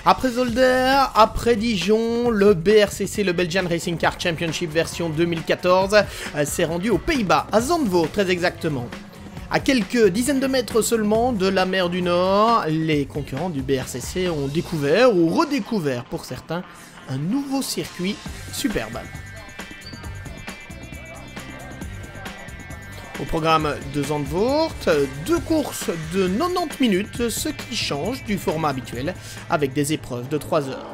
Après Zolder, après Dijon, le BRCC, le Belgian Racing Car Championship version 2014, s'est rendu aux Pays-Bas, à Zandvoort très exactement. À quelques dizaines de mètres seulement de la mer du Nord, les concurrents du BRCC ont découvert, ou redécouvert pour certains, un nouveau circuit superbe. Au programme de Zandvoort, 2 courses de 90 minutes, ce qui change du format habituel, avec des épreuves de 3 heures.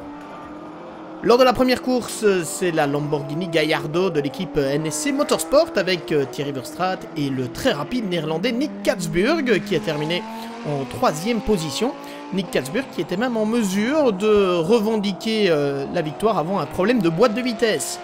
Lors de la première course, c'est la Lamborghini Gallardo de l'équipe NSC Motorsport avec Thierry Verstraete et le très rapide néerlandais Nick Catsburg qui a terminé en 3e position. Nick Catsburg qui était même en mesure de revendiquer la victoire avant un problème de boîte de vitesse.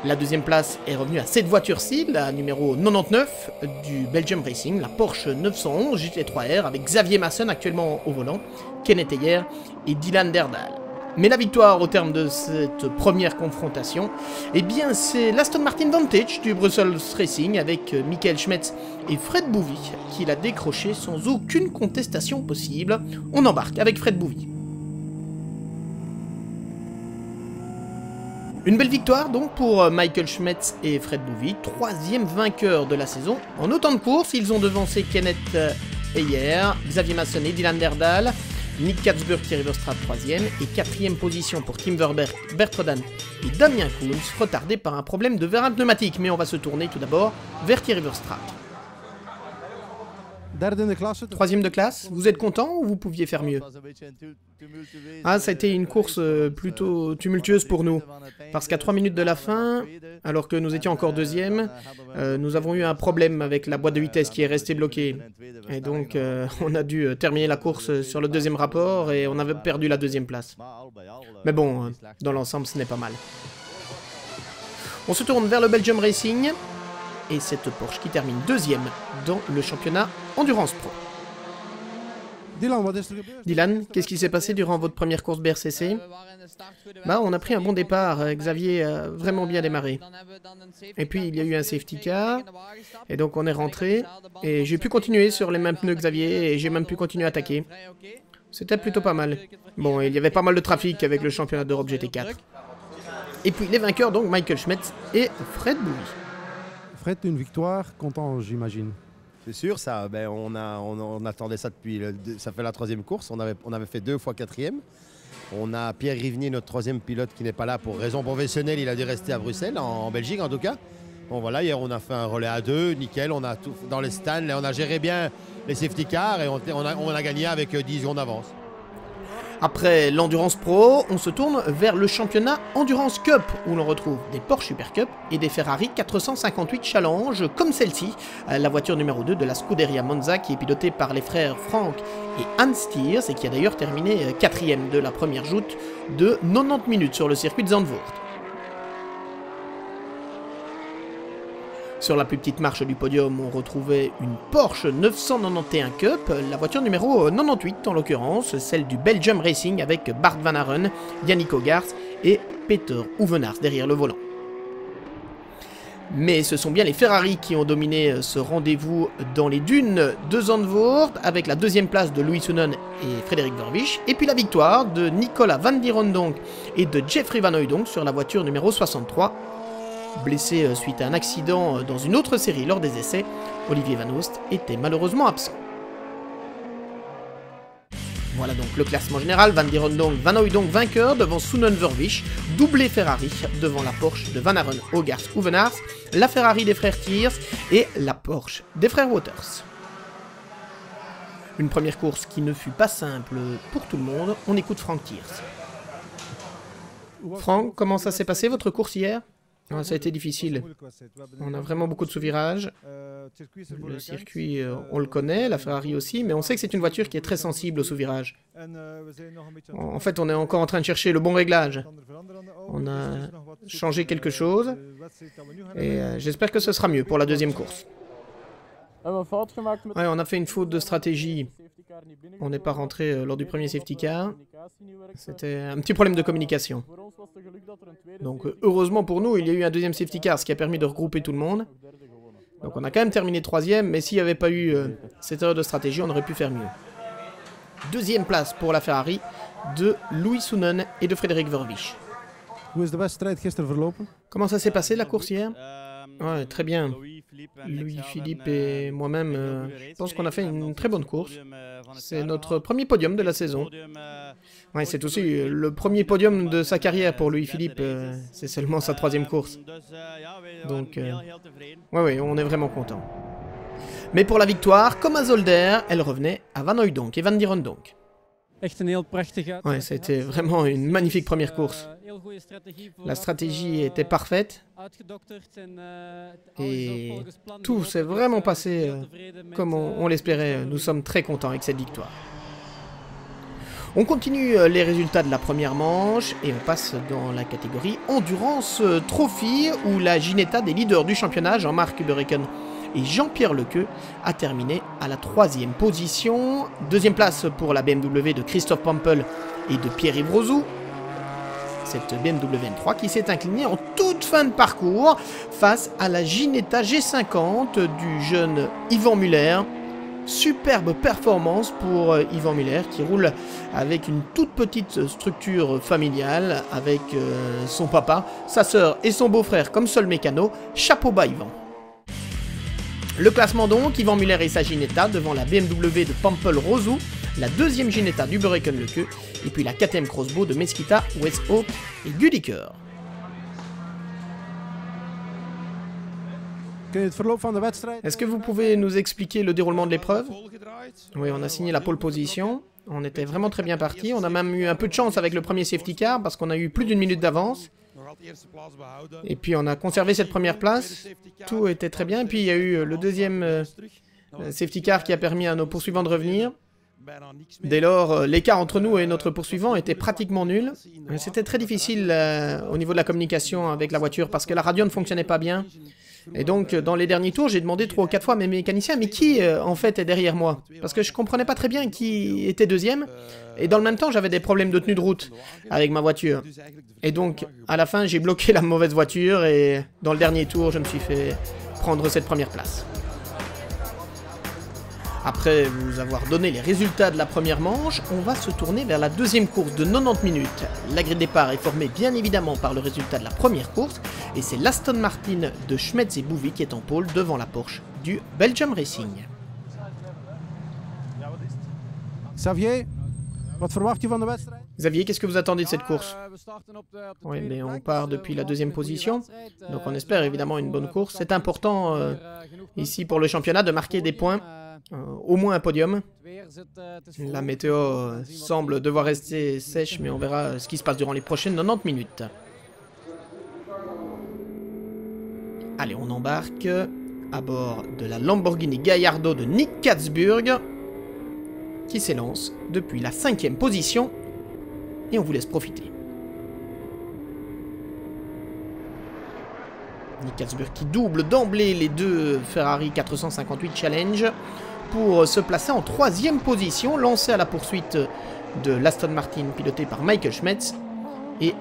La deuxième place est revenue à cette voiture-ci, la numéro 99 du Belgium Racing, la Porsche 911 GT3R avec Xavier Masson actuellement au volant, Kenneth Heyer et Dylan Derdal. Mais la victoire au terme de cette première confrontation, eh bien c'est l'Aston Martin Vantage du Brussels Racing avec Michael Schmetz et Fred Bouvy qui l'a décroché sans aucune contestation possible. On embarque avec Fred Bouvy. Une belle victoire donc pour Michael Schmetz et Fred Bouvy, 3e vainqueur de la saison. En autant de courses, ils ont devancé Kenneth Heyer, Xavier Masson et Dylan Derdal, Nick Catsburg, Thierry Verstraete 3e et 4e position pour Tim Verberg, Bert Rodan et Damien Koons, retardé par un problème de vérin pneumatique. Mais on va se tourner tout d'abord vers Thierry Verstraete. 3e de classe, vous êtes content ou vous pouviez faire mieux? Ah, ça a été une course plutôt tumultueuse pour nous, parce qu'à 3 minutes de la fin, alors que nous étions encore 2e, nous avons eu un problème avec la boîte de vitesse qui est restée bloquée. Et donc, on a dû terminer la course sur le 2e rapport et on avait perdu la 2e place. Mais bon, dans l'ensemble, ce n'est pas mal. On se tourne vers le Belgium Racing. Et cette Porsche qui termine 2e dans le championnat Endurance Pro. Dylan, qu'est-ce qui s'est passé durant votre première course BRCC? On a pris un bon départ, Xavier a vraiment bien démarré. Et puis il y a eu un safety car, et donc on est rentré, et j'ai pu continuer sur les mêmes pneus que Xavier, et j'ai même pu continuer à attaquer. C'était plutôt pas mal. Bon, il y avait pas mal de trafic avec le championnat d'Europe GT4. Et puis les vainqueurs donc Michael Schmetz et Fred Bouvy. Fred, une victoire, content j'imagine. C'est sûr, ça. On attendait ça depuis. Ça fait la 3e course. On avait fait 2 fois 4e. On a Pierre Rivnier, notre 3e pilote, qui n'est pas là pour raison professionnelle. Il a dû rester à Bruxelles, en Belgique en tout cas. Bon voilà, hier on a fait un relais à 2, nickel. On a tout dans les stands. On a géré bien les safety cars et on a gagné avec 10 secondes d'avance. Après l'Endurance Pro, on se tourne vers le championnat Endurance Cup, où l'on retrouve des Porsche Super Cup et des Ferrari 458 Challenge, comme celle-ci, la voiture numéro 2 de la Scuderia Monza, qui est pilotée par les frères Frank et Hans Stiers, et qui a d'ailleurs terminé 4e de la première joute de 90 minutes sur le circuit de Zandvoort. Sur la plus petite marche du podium, on retrouvait une Porsche 991 Cup, la voiture numéro 98 en l'occurrence, celle du Belgium Racing avec Bart Van Aren, Yannick Hogarth et Peter Ouvenaars derrière le volant. Mais ce sont bien les Ferrari qui ont dominé ce rendez-vous dans les dunes de Zandvoort, avec la 2e place de Louis Sounon et Frédéric Verwisch, et puis la victoire de Nicolas Van Dierendonck et de Jeffrey Van Hooydonk sur la voiture numéro 63. Blessé suite à un accident dans une autre série lors des essais, Olivier Van Oost était malheureusement absent. Voilà donc le classement général, Van Dierendonck, Van Hooydonk vainqueur devant Sounon Verwisch, doublé Ferrari devant la Porsche de Van Aren, Hogarth, Ouvenaars, la Ferrari des frères Stiers et la Porsche des frères Waters. Une première course qui ne fut pas simple pour tout le monde, on écoute Frank Stiers. Frank, comment ça s'est passé votre course hier? Ça a été difficile. On a vraiment beaucoup de sous-virages. Le circuit, on le connaît, la Ferrari aussi, mais on sait que c'est une voiture qui est très sensible au sous-virage. En fait, on est encore en train de chercher le bon réglage. On a changé quelque chose, et j'espère que ce sera mieux pour la 2e course. Ouais, on a fait une faute de stratégie. On n'est pas rentré lors du premier safety car. C'était un petit problème de communication. Donc heureusement pour nous, il y a eu un 2e safety car, ce qui a permis de regrouper tout le monde. Donc on a quand même terminé 3e, mais s'il n'y avait pas eu cette erreur de stratégie, on aurait pu faire mieux. Deuxième place pour la Ferrari de Louis Sounen et de Frederik Verwijs. Hoe is de wedstrijd gisteren verlopen? Comment ça s'est passé la course hier? Ouais, très bien. Louis-Philippe et moi-même, je pense qu'on a fait une très bonne course. C'est notre premier podium de la saison. Ouais, c'est aussi le premier podium de sa carrière pour Louis-Philippe. C'est seulement sa troisième course. Donc, ouais, on est vraiment content. Mais pour la victoire, comme à Zolder, elle revenait à Van Hooijdonk et Van Dierendonck. Ouais, c'était vraiment une magnifique première course. La stratégie était parfaite et tout s'est vraiment passé comme on l'espérait. Nous sommes très contents avec cette victoire. On continue les résultats de la première manche et on passe dans la catégorie Endurance Trophy où la Ginetta des leaders du championnat, Jean-Marc Hubbereken et Jean-Pierre Lequeux, a terminé à la 3e position. Deuxième place pour la BMW de Christophe Pampel et de Pierre-Yves Rozou. Cette BMW M3 qui s'est inclinée en toute fin de parcours face à la Ginetta G50 du jeune Yvan Muller. Superbe performance pour Yvan Muller qui roule avec une toute petite structure familiale avec son papa, sa sœur et son beau-frère comme seul mécano. Chapeau bas Yvan. Le classement donc, Yvan Muller et sa Ginetta devant la BMW de Pampel Rozou, la deuxième Ginetta d'Hubbereken Lequeux, et puis la KTM Crossbow de Mesquita, Westhoek et Gudiker. Est-ce que vous pouvez nous expliquer le déroulement de l'épreuve? Oui, on a signé la pole position, on était vraiment très bien parti, on a même eu un peu de chance avec le premier safety car parce qu'on a eu plus d'une minute d'avance. Et puis on a conservé cette première place, tout était très bien, et puis il y a eu le deuxième safety car qui a permis à nos poursuivants de revenir. Dès lors, l'écart entre nous et notre poursuivant était pratiquement nul. C'était très difficile au niveau de la communication avec la voiture parce que la radio ne fonctionnait pas bien. Et donc, dans les derniers tours, j'ai demandé 3 ou 4 fois à mes mécaniciens, mais qui, en fait, est derrière moi? Parce que je comprenais pas très bien qui était deuxième. Et dans le même temps, j'avais des problèmes de tenue de route avec ma voiture. Et donc, à la fin, j'ai bloqué la mauvaise voiture et dans le dernier tour, je me suis fait prendre cette première place. Après vous avoir donné les résultats de la première manche, on va se tourner vers la deuxième course de 90 minutes. La grille de départ est formée bien évidemment par le résultat de la première course, et c'est l'Aston Martin de Schmetz et Bouvi qui est en pôle devant la Porsche du Belgium Racing. Xavier, wat verwacht je van de wedstrijd? Xavier, qu'est-ce que vous attendez de cette course? Oui, mais on part depuis la deuxième position, donc on espère évidemment une bonne course. C'est important ici pour le championnat de marquer des points. Au moins un podium. La météo semble devoir rester sèche, mais on verra ce qui se passe durant les prochaines 90 minutes. Allez, on embarque à bord de la Lamborghini Gallardo de Nick Katzburg, qui s'élance depuis la 5e position, et on vous laisse profiter. Nick Katzburg qui double d'emblée les deux Ferrari 458 Challenge pour se placer en 3e position, lancé à la poursuite de l'Aston Martin piloté par Michael Schmetz et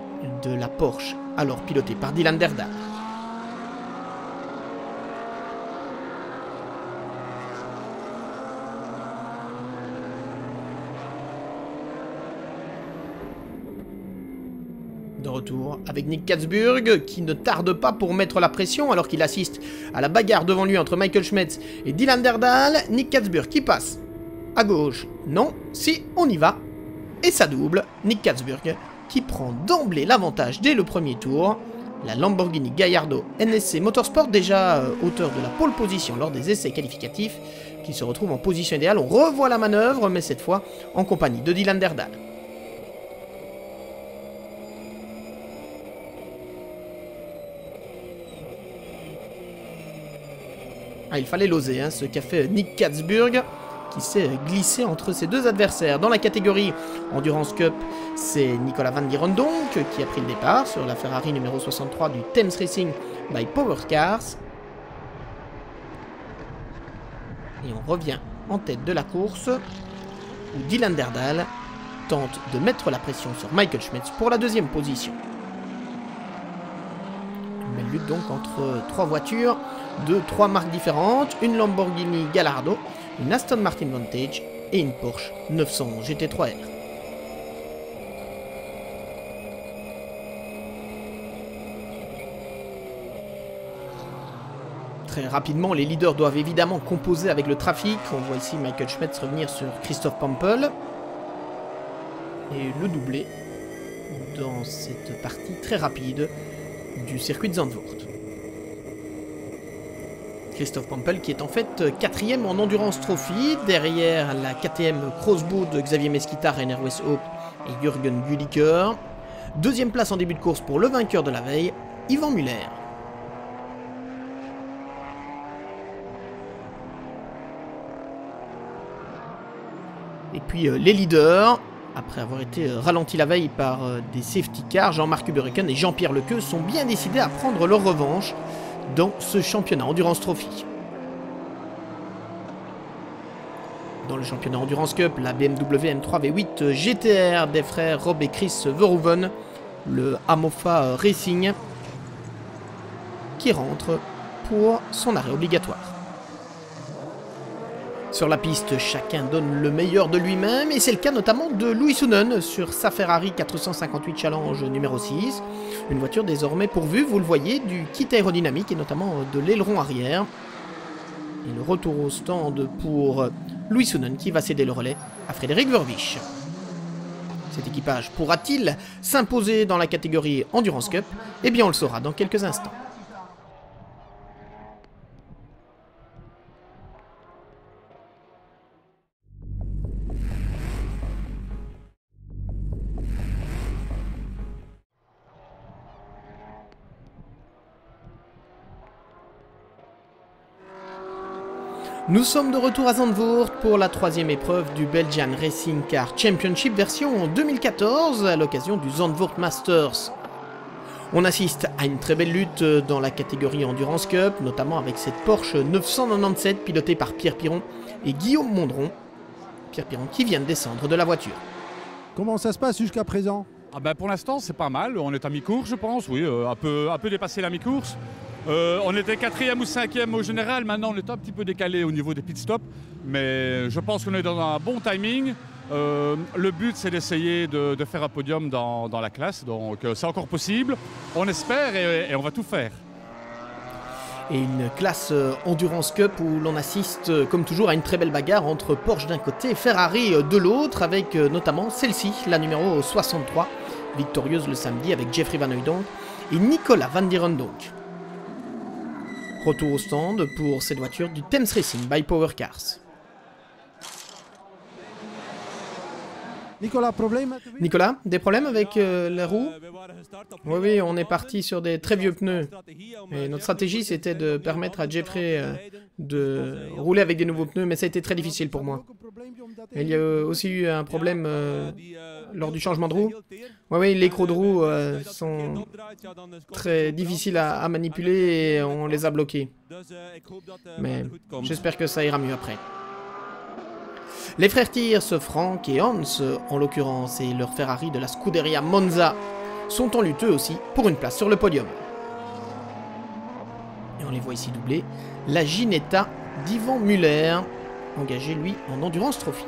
de la Porsche alors pilotée par Dylan Derdal. De retour avec Nick Katzburg qui ne tarde pas pour mettre la pression alors qu'il assiste à la bagarre devant lui entre Michael Schmetz et Dylan Derdal. Nick Katzburg qui passe à gauche, non, si, on y va, et ça double. Nick Katzburg qui prend d'emblée l'avantage dès le premier tour. La Lamborghini Gallardo NSC Motorsport, déjà auteur de la pole position lors des essais qualificatifs, qui se retrouve en position idéale. On revoit la manœuvre, mais cette fois en compagnie de Dylan Derdal. Ah, il fallait l'oser, hein, ce qu'a fait Nick Katzburg, qui s'est glissé entre ses deux adversaires. Dans la catégorie Endurance Cup, c'est Nicolas Van Dierendonck qui a pris le départ sur la Ferrari numéro 63 du Thames Racing by Power Cars. Et on revient en tête de la course, où Dylan Derdal tente de mettre la pression sur Michael Schmetz pour la 2e position. Une belle lutte donc entre 3 voitures de 3 marques différentes, une Lamborghini Gallardo, une Aston Martin Vantage et une Porsche 911 GT3R. Très rapidement, les leaders doivent évidemment composer avec le trafic. On voit ici Michael Schmetz revenir sur Christophe Pampel. Et le doubler dans cette partie très rapide du circuit de Zandvoort. Christophe Pampel qui est en fait 4e en Endurance Trophy, derrière la KTM Crossbow de Xavier Mesquita, Rainer Westhoop et Jürgen Güliker. 2e place en début de course pour le vainqueur de la veille, Yvan Muller. Et puis les leaders, après avoir été ralentis la veille par des safety cars, Jean-Marc Huberiken et Jean-Pierre Lequeux sont bien décidés à prendre leur revanche dans ce championnat Endurance Trophy. Dans le championnat Endurance Cup, la BMW M3 V8 GTR des frères Rob et Chris Verhoeven, le Amofa Racing, qui rentre pour son arrêt obligatoire. Sur la piste, chacun donne le meilleur de lui-même, et c'est le cas notamment de Louis Sounen sur sa Ferrari 458 Challenge numéro 6. Une voiture désormais pourvue, vous le voyez, du kit aérodynamique et notamment de l'aileron arrière. Et le retour au stand pour Louis Sounen qui va céder le relais à Frédéric Verwisch. Cet équipage pourra-t-il s'imposer dans la catégorie Endurance Cup? Eh bien on le saura dans quelques instants. Nous sommes de retour à Zandvoort pour la 3e épreuve du Belgian Racing Car Championship version 2014 à l'occasion du Zandvoort Masters. On assiste à une très belle lutte dans la catégorie Endurance Cup, notamment avec cette Porsche 997 pilotée par Pierre Piron et Guillaume Mondron. Pierre Piron qui vient de descendre de la voiture. Comment ça se passe jusqu'à présent? Pour l'instant c'est pas mal, on est à mi-course je pense, oui, un peu dépassé la mi-course. On était 4e ou 5e au général, maintenant on est un petit peu décalé au niveau des pit stops, mais je pense qu'on est dans un bon timing. Le but c'est d'essayer de faire un podium dans la classe, donc c'est encore possible, on espère et on va tout faire. Et une classe Endurance Cup où l'on assiste comme toujours à une très belle bagarre entre Porsche d'un côté et Ferrari de l'autre, avec notamment celle-ci, la numéro 63, victorieuse le samedi avec Jeffrey Van Hooydonk et Nicolas Van Dierendonck. Retour au stand pour cette voiture du Thames Racing by Power Cars. Nicolas, des problèmes avec la roue? Oui, on est parti sur des très vieux pneus. Et notre stratégie, c'était de permettre à Jeffrey de rouler avec des nouveaux pneus, mais ça a été très difficile pour moi. Et il y a aussi eu un problème lors du changement de roue. Oui, les crocs de roue sont très difficiles à manipuler et on les a bloqués. Mais j'espère que ça ira mieux après. Les frères Thiers, Frank et Hans, en l'occurrence, et leur Ferrari de la Scuderia Monza, sont en lutte eux aussi pour une place sur le podium. Et on les voit ici doubler la Ginetta d'Yvan Muller, engagé lui en Endurance Trophy.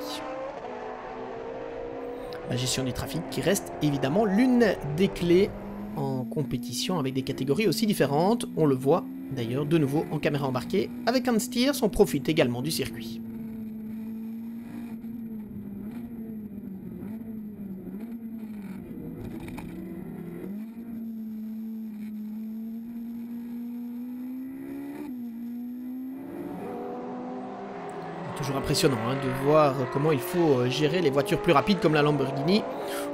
La gestion du trafic qui reste évidemment l'une des clés en compétition avec des catégories aussi différentes. On le voit d'ailleurs de nouveau en caméra embarquée. Avec Hans Thiers, on profite également du circuit. Toujours impressionnant de voir comment il faut gérer les voitures plus rapides comme la Lamborghini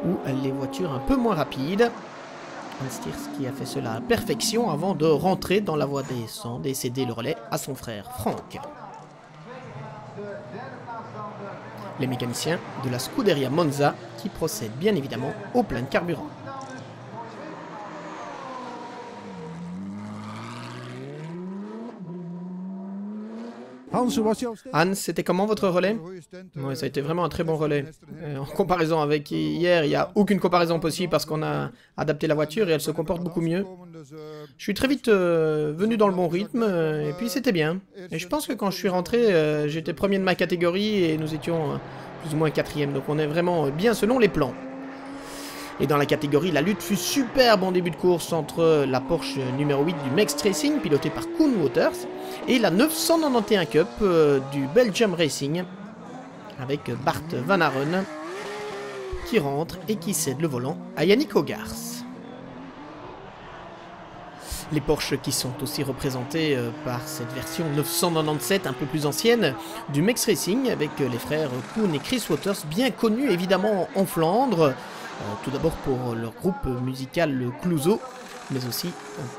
ou les voitures un peu moins rapides. Hans Thiers qui a fait cela à perfection avant de rentrer dans la voie des stands et céder le relais à son frère Frank. Les mécaniciens de la Scuderia Monza qui procèdent bien évidemment au plein de carburant. Hans, hoe was jouw stand? Hans, c'était comment votre relais? Ouais, ça a été vraiment un très bon relais. En comparaison avec hier, il n'y a aucune comparaison possible parce qu'on a adapté la voiture et elle se comporte beaucoup mieux. Je suis très vite venu dans le bon rythme et puis c'était bien. Et je pense que quand je suis rentré, j'étais premier de ma catégorie et nous étions plus ou moins quatrième. Donc on est vraiment bien selon les plans. Et dans la catégorie, la lutte fut superbe en début de course entre la Porsche numéro 8 du Mex Racing, pilotée par Koen Wouters, et la 991 Cup du Belgium Racing, avec Bart Van Aren, qui rentre et qui cède le volant à Yannick Hogars. Les Porsche qui sont aussi représentés par cette version 997 un peu plus ancienne du Mex Racing, avec les frères Koen et Chris Wouters, bien connus évidemment en Flandre. Tout d'abord pour leur groupe musical le Clouseau, mais aussi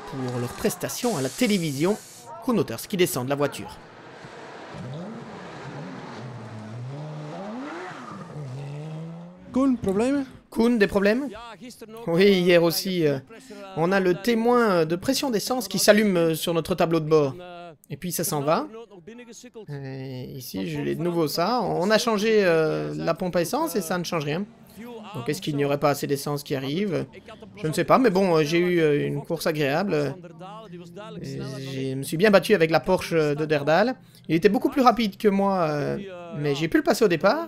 pour leurs prestations à la télévision. Koen Wouters qui descend de la voiture. Koen, problemen? Koen, des problèmes? Oui, hier aussi. On a le témoin de pression d'essence qui s'allume sur notre tableau de bord. Et puis ça s'en va. Et ici, je l'ai de nouveau ça. On a changé la pompe à essence et ça ne change rien. Donc est-ce qu'il n'y aurait pas assez d'essence qui arrive? Je ne sais pas, mais bon, j'ai eu une course agréable. Je me suis bien battu avec la Porsche de Derdal. Il était beaucoup plus rapide que moi, mais j'ai pu le passer au départ.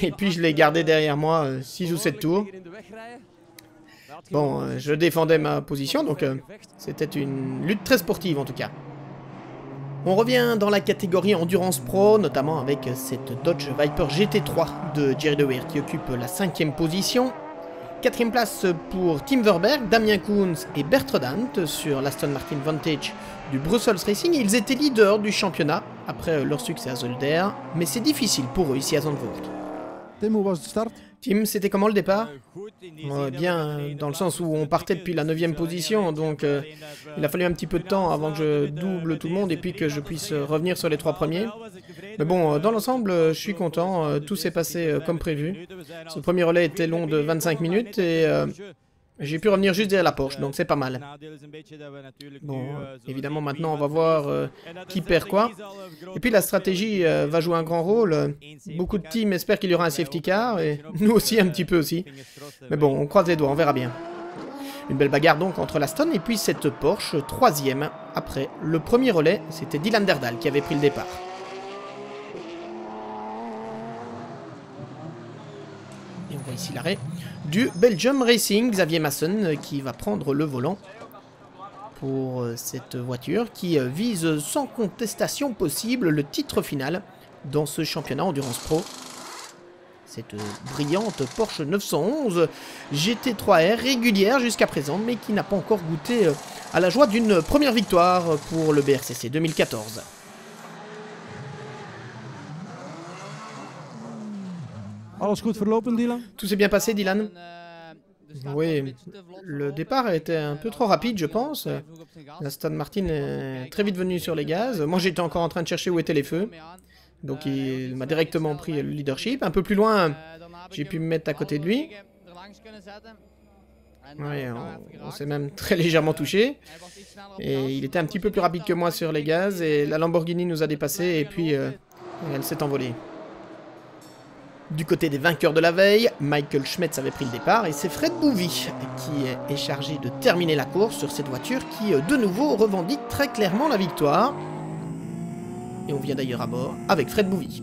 Et puis je l'ai gardé derrière moi 6 ou 7 tours. Bon, je défendais ma position, donc c'était une lutte très sportive en tout cas. On revient dans la catégorie Endurance Pro, notamment avec cette Dodge Viper GT3 de Jerry De Weert qui occupe la 5e position. 4e place pour Tim Verberg, Damien Koens et Bert Rodant sur l'Aston Martin Vantage du Brussels Racing. Ils étaient leaders du championnat après leur succès à Zolder, mais c'est difficile pour eux ici à Zandvoort. Tim, hoe was de start? Tim, c'était comment le départ? Bien, dans le sens où on partait depuis la 9e position, donc il a fallu un petit peu de temps avant que je double tout le monde et puis que je puisse revenir sur les 3 premiers. Mais bon, dans l'ensemble, je suis content, tout s'est passé comme prévu. Ce premier relais était long de 25 minutes et j'ai pu revenir juste derrière la Porsche, donc c'est pas mal. Bon, évidemment maintenant on va voir qui perd quoi. Et puis la stratégie va jouer un grand rôle. Beaucoup de teams espèrent qu'il y aura un safety car, et nous aussi un petit peu aussi. Mais bon, on croise les doigts, on verra bien. Une belle bagarre donc entre l'Aston et puis cette Porsche, 3e. Après le premier relais, c'était Dylan Derdal qui avait pris le départ. Et on voit ici l'arrêt du Belgium Racing, Xavier Masson qui va prendre le volant pour cette voiture qui vise sans contestation possible le titre final dans ce championnat Endurance Pro. Cette brillante Porsche 911 GT3R régulière jusqu'à présent, mais qui n'a pas encore goûté à la joie d'une première victoire pour le BRCC 2014. Alles goed verlopen, Dylan? Tout s'est bien passé, Dylan? Oui, le départ était un peu trop rapide, je pense. L'Aston Martin est très vite venu sur les gaz. Moi, j'étais encore en train de chercher où étaient les feux. Donc, il m'a directement pris le leadership. Un peu plus loin, j'ai pu me mettre à côté de lui. Oui, on s'est même très légèrement touché. Et il était un petit peu plus rapide que moi sur les gaz. Et la Lamborghini nous a dépassés et puis elle s'est envolée. Du côté des vainqueurs de la veille, Michael Schmetz avait pris le départ et c'est Fred Bouvy qui est chargé de terminer la course sur cette voiture qui de nouveau revendique très clairement la victoire. Et on vient d'ailleurs à bord avec Fred Bouvy.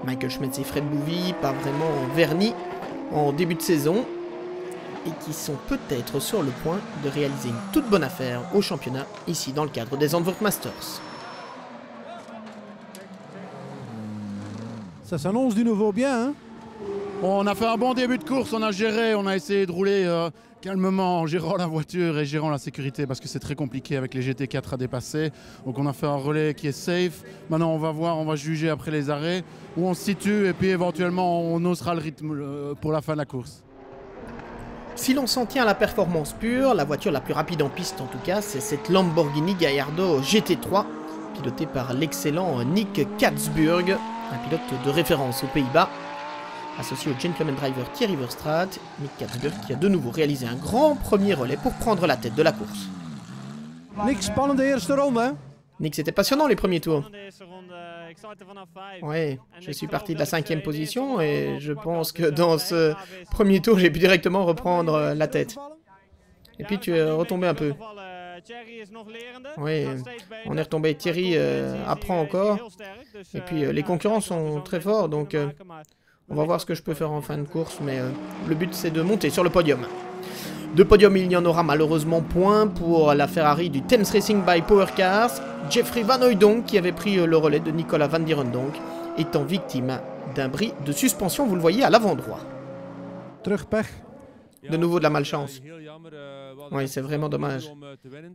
Michael Schmetz et Fred Bouvy, pas vraiment vernis en début de saison, et qui sont peut-être sur le point de réaliser une toute bonne affaire au championnat, ici dans le cadre des Zandvoort Masters. Ça s'annonce du nouveau bien, hein? On a fait un bon début de course, on a géré, on a essayé de rouler calmement en gérant la voiture et gérant la sécurité parce que c'est très compliqué avec les GT4 à dépasser. Donc on a fait un relais qui est safe. Maintenant on va voir, on va juger après les arrêts où on se situe et puis éventuellement on osera le rythme pour la fin de la course. Si l'on s'en tient à la performance pure, la voiture la plus rapide en piste en tout cas, c'est cette Lamborghini Gallardo GT3, pilotée par l'excellent Nick Katzburg, un pilote de référence aux Pays-Bas, associé au gentleman driver Thierry Verstraat, Nick Catsburg qui a de nouveau réalisé un grand premier relais pour prendre la tête de la course. Niks spannende eerste ronde, hè? Nick, c'était passionnant les premiers tours. Ouais, je suis parti de la 5e position et je pense que dans ce premier tour, j'ai pu directement reprendre la tête. Et puis tu es retombé un peu. Oui, on est retombé. Thierry apprend encore. Et puis les concurrents sont très forts, donc on va voir ce que je peux faire en fin de course. Mais le but, c'est de monter sur le podium. De podium, il n'y en aura malheureusement point pour la Ferrari du Thames Racing by Power Cars. Jeffrey Van Hooydonk, qui avait pris le relais de Nicolas Van Dierendonck, étant victime d'un bris de suspension, vous le voyez à l'avant droit. Terug pech. De nouveau de la malchance. Oui, c'est vraiment dommage.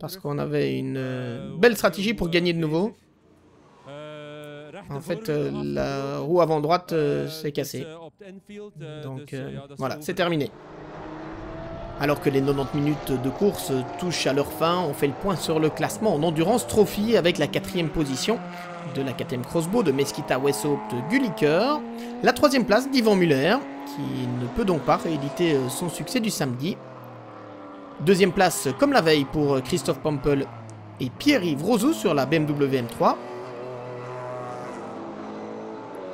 Parce qu'on avait une belle stratégie pour gagner de nouveau. En fait, la roue avant droite s'est cassée. Donc voilà, c'est terminé. Alors que les 90 minutes de course touchent à leur fin, on fait le point sur le classement en Endurance Trophy avec la 4e position de la KTM Crossbow de Mesquita Westholt Gulliker. La 3e place d'Ivan Muller, qui ne peut donc pas rééditer son succès du samedi. 2e place, comme la veille, pour Christophe Pampel et Pierre-Yves Roseau sur la BMW M3.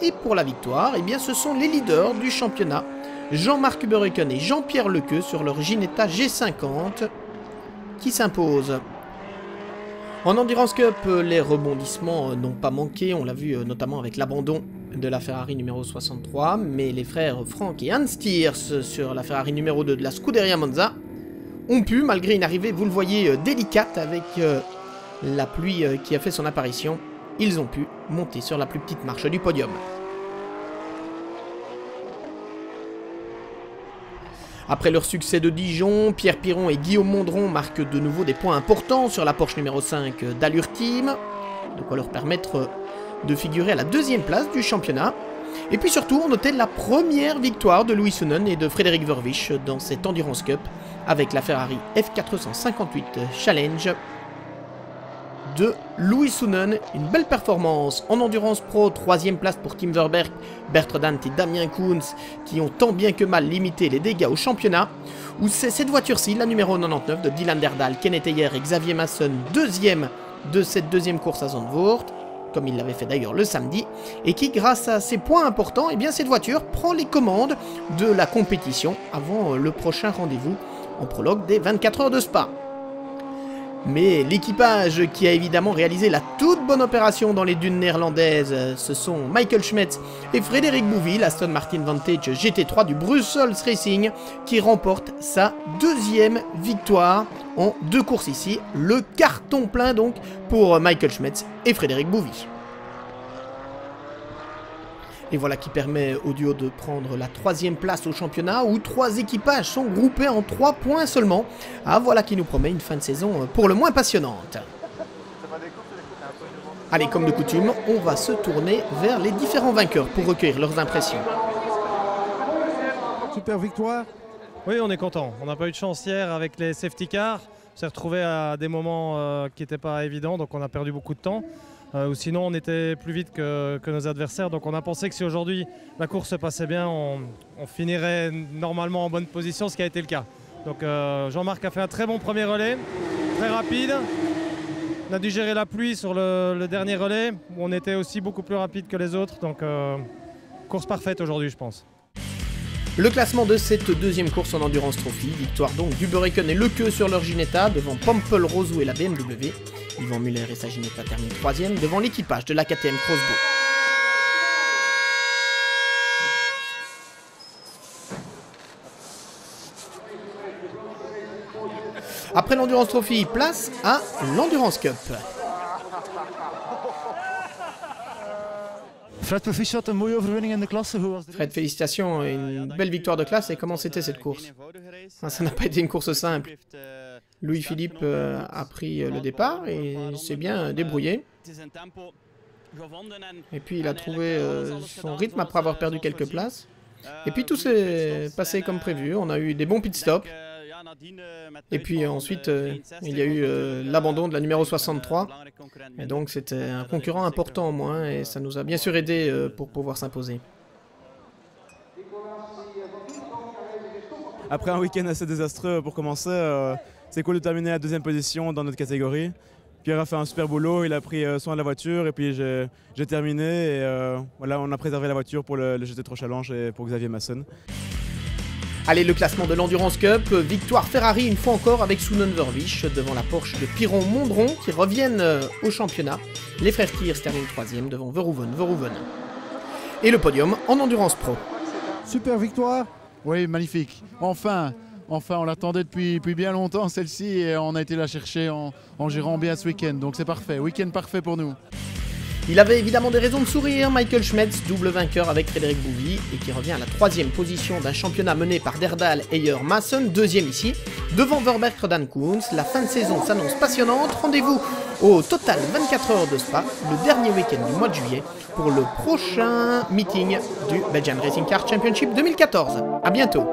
Et pour la victoire, eh bien, ce sont les leaders du championnat, Jean-Marc Uberhuken et Jean-Pierre Lequeux sur leur Ginetta G50 qui s'imposent. En Endurance Cup, les rebondissements n'ont pas manqué, on l'a vu notamment avec l'abandon de la Ferrari numéro 63, mais les frères Frank et Hans Stiers sur la Ferrari numéro 2 de la Scuderia Monza ont pu, malgré une arrivée, vous le voyez, délicate avec la pluie qui a fait son apparition, ils ont pu monter sur la plus petite marche du podium. Après leur succès de Dijon, Pierre Piron et Guillaume Mondron marquent de nouveau des points importants sur la Porsche numéro 5 d'Allure Team, de quoi leur permettre de figurer à la 2e place du championnat. Et puis surtout, on notait la première victoire de Louis Sounen et de Frédéric Verwisch dans cette Endurance Cup avec la Ferrari F458 Challenge de Louis Sounen. Une belle performance en Endurance Pro, 3e place pour Tim Verberg, Bertrand et Damien Koons qui ont tant bien que mal limité les dégâts au championnat, où c'est cette voiture-ci, la numéro 99 de Dylan Derdal, Kenneth Heyer et Xavier Masson, 2e de cette 2e course à Zandvoort, comme il l'avait fait d'ailleurs le samedi, et qui, grâce à ces points importants, eh bien cette voiture prend les commandes de la compétition avant le prochain rendez-vous en prologue des 24 heures de Spa. Mais l'équipage qui a évidemment réalisé la toute bonne opération dans les dunes néerlandaises, ce sont Michael Schmetz et Frédéric Bouville, Aston Martin Vantage GT3 du Brussels Racing, qui remporte sa 2e victoire en 2 courses ici. Le carton plein donc pour Michael Schmetz et Frédéric Bouville. Et voilà qui permet au duo de prendre la 3e place au championnat où 3 équipages sont groupés en 3 points seulement. Ah, voilà qui nous promet une fin de saison pour le moins passionnante. Allez, comme de coutume, on va se tourner vers les différents vainqueurs pour recueillir leurs impressions. Super victoire. Oui, on est content. On n'a pas eu de chance hier avec les safety cars. On s'est retrouvé à des moments qui n'étaient pas évidents, donc on a perdu beaucoup de temps. Ou sinon on était plus vite que nos adversaires, donc on a pensé que si aujourd'hui la course se passait bien, on finirait normalement en bonne position, ce qui a été le cas. Donc Jean-Marc a fait un très bon premier relais, très rapide. On a dû gérer la pluie sur le dernier relais, où on était aussi beaucoup plus rapide que les autres, donc course parfaite aujourd'hui je pense. Le classement de cette 2e course en Endurance Trophy, victoire donc d'Uberhuken et Lequeux sur leur Ginetta, devant Pampel, Roseau et la BMW. Yvan Muller et sa Ginetta terminent 3e, devant l'équipage de la KTM Crossbow. Après l'Endurance Trophy, place à l'Endurance Cup. Fred, proficiat, een mooie overwinning in de klasse. Fred, félicitations, une belle victoire de classe. Et comment c'était cette course? Ça n'a pas été une course simple. Louis-Philippe a pris le départ et s'est bien débrouillé. Et puis il a trouvé son rythme après avoir perdu quelques places. Et puis tout s'est passé comme prévu. On a eu des bons pit stops. Et puis ensuite, il y a eu l'abandon de la numéro 63. Et donc c'était un concurrent important au moins, et ça nous a bien sûr aidé pour pouvoir s'imposer. Après un week-end assez désastreux pour commencer, c'est cool de terminer à la 2e position dans notre catégorie. Pierre a fait un super boulot, il a pris soin de la voiture et puis j'ai terminé. Et voilà, on a préservé la voiture pour le GT3 Challenge et pour Xavier Masson. Allez, le classement de l'Endurance Cup, victoire Ferrari une fois encore avec Sunon Verwich devant la Porsche de Piron Mondron qui reviennent au championnat. Les frères Kiers terminent 3e devant Verhoeven. Et le podium en Endurance Pro. Super victoire. Oui, magnifique. Enfin, on l'attendait depuis bien longtemps celle-ci et on a été la chercher en gérant bien ce week-end. Donc c'est parfait, week-end parfait pour nous. Il avait évidemment des raisons de sourire, Michael Schmetz, double vainqueur avec Frédéric Bouvy et qui revient à la 3e position d'un championnat mené par Derdal, Heyer, Masson, 2e ici, devant Verberg, Rodan Koens. La fin de saison s'annonce passionnante. Rendez-vous au total 24 heures de Spa, le dernier week-end du mois de juillet, pour le prochain meeting du Belgian Racing Car Championship 2014. A bientôt.